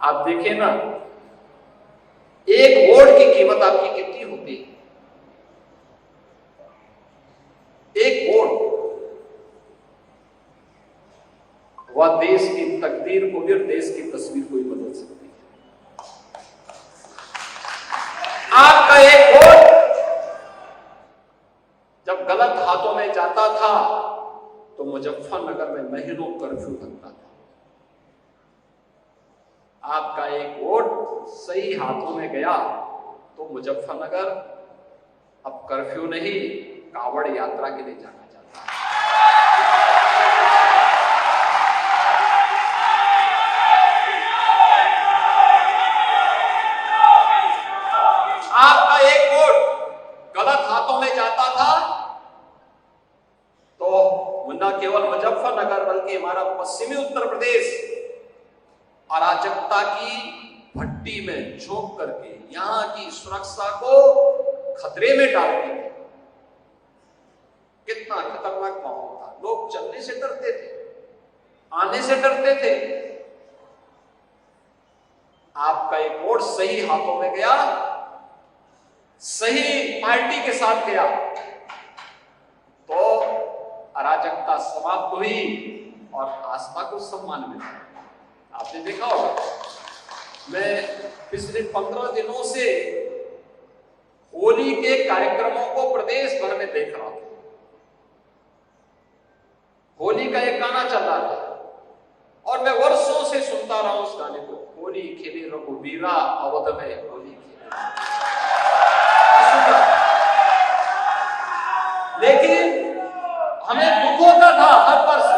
आप देखिए ना, एक वोट की कीमत आपकी कितनी होती है? एक वोट वह देश की तकदीर को भी और देश की तस्वीर को भी बदल सकती है। आपका एक वोट जब गलत हाथों में जाता था तो मुजफ्फरनगर में महीनों कर्फ्यू लगता था। आपका एक वोट सही हाथों में गया तो मुजफ्फरनगर अब कर्फ्यू नहीं, कावड़ यात्रा के लिए जाना चाहता है। आपका एक वोट गलत हाथों में जाता था तो न केवल मुजफ्फरनगर बल्कि हमारा पश्चिमी उत्तर प्रदेश अराजकता की भट्टी में झोंक करके यहां की सुरक्षा को खतरे में डालती है। कितना खतरनाक माहौल था, लोग चलने से डरते थे, आने से डरते थे। आपका एक वोट सही हाथों में गया, सही पार्टी के साथ गया तो अराजकता समाप्त हुई और आस्था को सम्मान मिला। आपने देखा होगा, मैं पिछले 15 दिनों से होली के कार्यक्रमों को प्रदेश भर में देख रहा हूं। होली का एक गाना चल रहा था और मैं वर्षों से सुनता रहा उस गाने को, होली खेले रघुवीरा अवध में होली खेले। लेकिन हमें दुख होता था हर वर्ष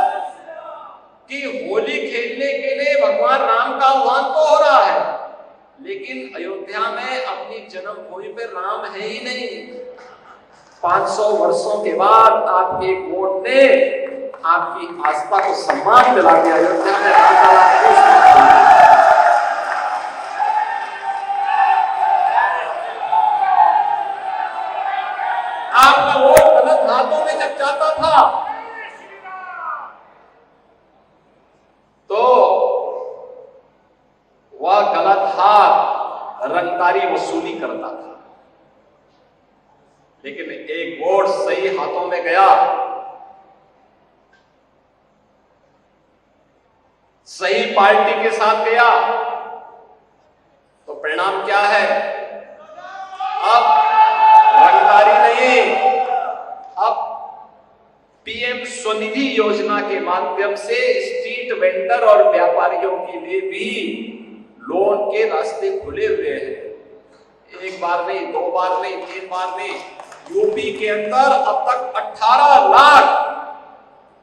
कि होली खेलने के लिए भगवान राम का आह्वान तो हो रहा है, लेकिन अयोध्या में अपनी जन्मभूमि पे राम है ही नहीं। 500 वर्षों के बाद आपके एक वोट ने आपकी आस्था को सम्मान दिला दिया। अयोध्या में आपका वोट गलत हाथों में जब जाता था तो वह गलत हाथ रंगदारी वसूली करता था, लेकिन एक वोट सही हाथों में गया, सही पार्टी के साथ गया तो परिणाम क्या है? अब रंगदारी नहीं, अब पीएम स्वनिधि योजना के माध्यम से स्ट्रीट वेंडर और व्यापारियों के लिए भी लोन के रास्ते खुले हुए हैं। एक बार नहीं, 2 बार नहीं, 3 बार नहीं, यूपी के अंदर अब तक 18 लाख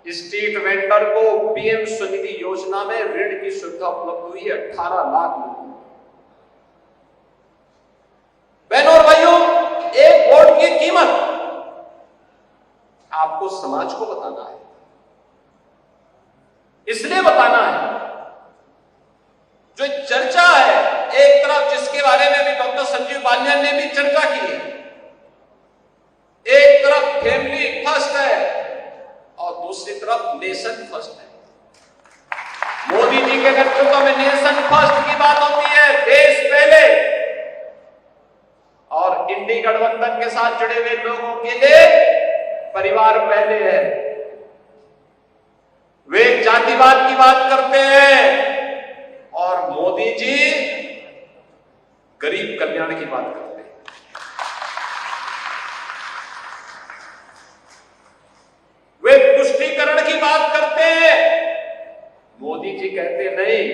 स्ट्रीट वेंडर को पीएम स्वनिधि योजना में ऋण की सुविधा उपलब्ध हुई है। 18 लाख लोगों। बहनों और भाइयों, एक वोट की कीमत आपको समाज को बताना है, इसलिए बताना है। जो चर्चा है एक तरफ, जिसके बारे में भी डॉक्टर संजीव बालियान ने भी चर्चा की है, एक तरफ फैमिली फर्स्ट है और दूसरी तरफ नेशन फर्स्ट है। मोदी जी के नेतृत्व में नेशन फर्स्ट की बात होती है, देश पहले, और इंडी गठबंधन के साथ जुड़े हुए लोगों के लिए परिवार पहले है। वे जातिवाद की बात करते हैं और मोदी जी गरीब कल्याण की बात करते हैं। वे तुष्टीकरण की बात करते हैं, मोदी जी कहते नहीं,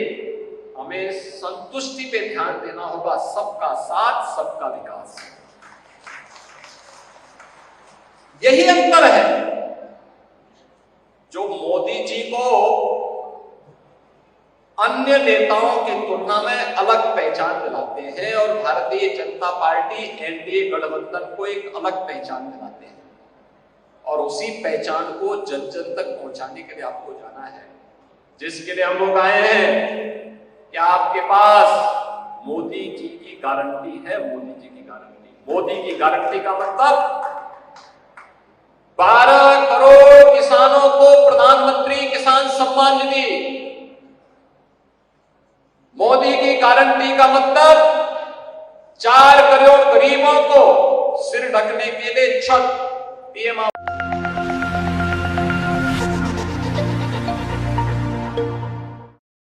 हमें संतुष्टि पे ध्यान देना होगा, सबका साथ सबका विकास। यही अंतर है जो मोदी जी को अन्य नेताओं की तुलना में अलग पहचान दिलाते हैं और भारतीय जनता पार्टी एनडीए गठबंधन को एक अलग पहचान दिलाते हैं। और उसी पहचान को जन जन तक पहुंचाने के लिए आपको जाना है, जिसके लिए हम लोग आए हैं। क्या आपके पास मोदी जी की गारंटी है? मोदी जी की गारंटी, मोदी की गारंटी का मतलब 12 करोड़ किसानों को प्रधानमंत्री किसान सम्मान निधि, मोदी की गारंटी का मतलब 4 करोड़ गरीबों को सिर ढकने के लिए छत, पीएम